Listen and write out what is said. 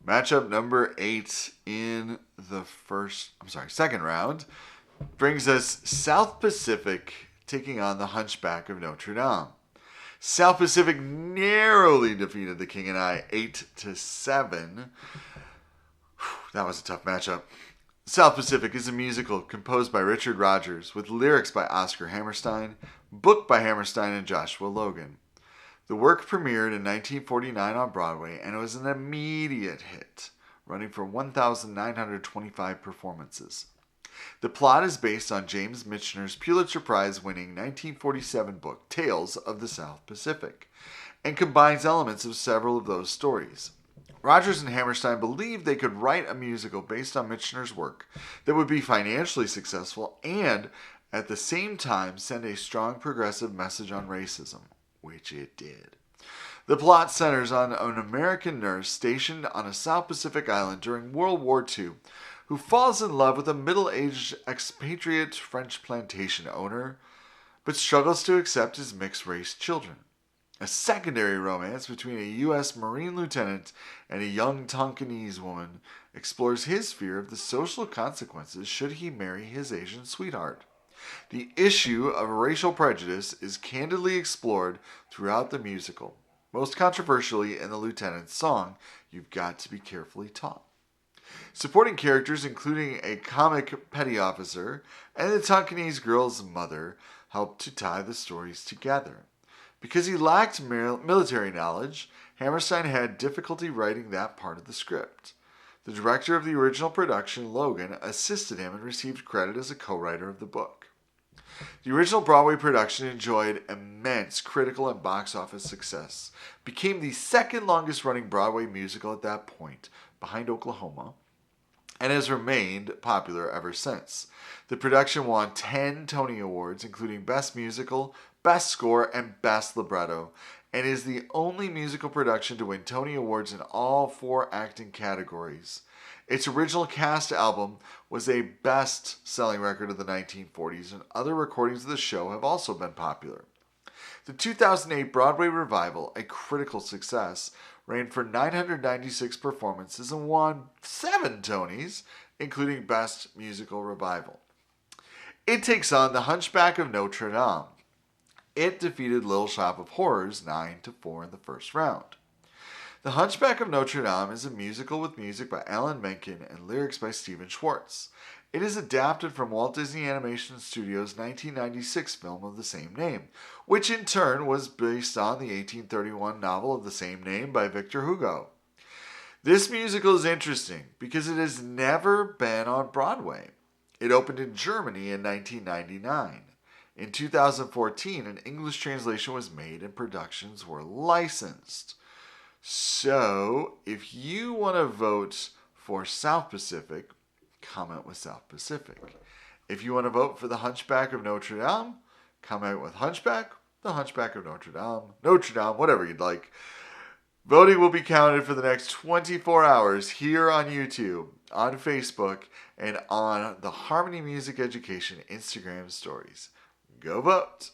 Matchup number 8 in the second round brings us South Pacific taking on the Hunchback of Notre Dame. South Pacific narrowly defeated the King and I 8-7. That was a tough matchup. South Pacific is a musical composed by Richard Rodgers with lyrics by Oscar Hammerstein, book by Hammerstein and Joshua Logan. The work premiered in 1949 on Broadway and it was an immediate hit, running for 1,925 performances. The plot is based on James Michener's Pulitzer Prize-winning 1947 book Tales of the South Pacific and combines elements of several of those stories. Rodgers and Hammerstein believed they could write a musical based on Michener's work that would be financially successful and, at the same time, send a strong progressive message on racism, which it did. The plot centers on an American nurse stationed on a South Pacific island during World War II who falls in love with a middle-aged expatriate French plantation owner, but struggles to accept his mixed-race children. A secondary romance between a U.S. Marine lieutenant and a young Tonkinese woman explores his fear of the social consequences should he marry his Asian sweetheart. The issue of racial prejudice is candidly explored throughout the musical, most controversially in the lieutenant's song, You've Got to Be Carefully Taught. Supporting characters including a comic petty officer and the Tonkinese girl's mother helped to tie the stories together. Because he lacked military knowledge, Hammerstein had difficulty writing that part of the script. The director of the original production, Logan, assisted him and received credit as a co-writer of the book. The original Broadway production enjoyed immense critical and box office success, became the second longest running Broadway musical at that point, behind Oklahoma, and has remained popular ever since. The production won 10 Tony Awards, including Best Musical, Best Score, and Best Libretto, and is the only musical production to win Tony Awards in all 4 acting categories. Its original cast album was a best-selling record of the 1940s, and other recordings of the show have also been popular. The 2008 Broadway revival, a critical success, ran for 996 performances and won 7 Tonys, including Best Musical Revival. It takes on The Hunchback of Notre Dame. It defeated Little Shop of Horrors 9-4 in the first round. The Hunchback of Notre Dame is a musical with music by Alan Menken and lyrics by Stephen Schwartz. It is adapted from Walt Disney Animation Studios' 1996 film of the same name, which in turn was based on the 1831 novel of the same name by Victor Hugo. This musical is interesting because it has never been on Broadway. It opened in Germany in 1999. In 2014, an English translation was made and productions were licensed. So, if you want to vote for South Pacific, comment with South Pacific. If you want to vote for the Hunchback of Notre Dame, comment with Hunchback, the Hunchback of Notre Dame, whatever you'd like. Voting will be counted for the next 24 hours here on YouTube, on Facebook, and on the Harmony Music Education Instagram stories. Go vote!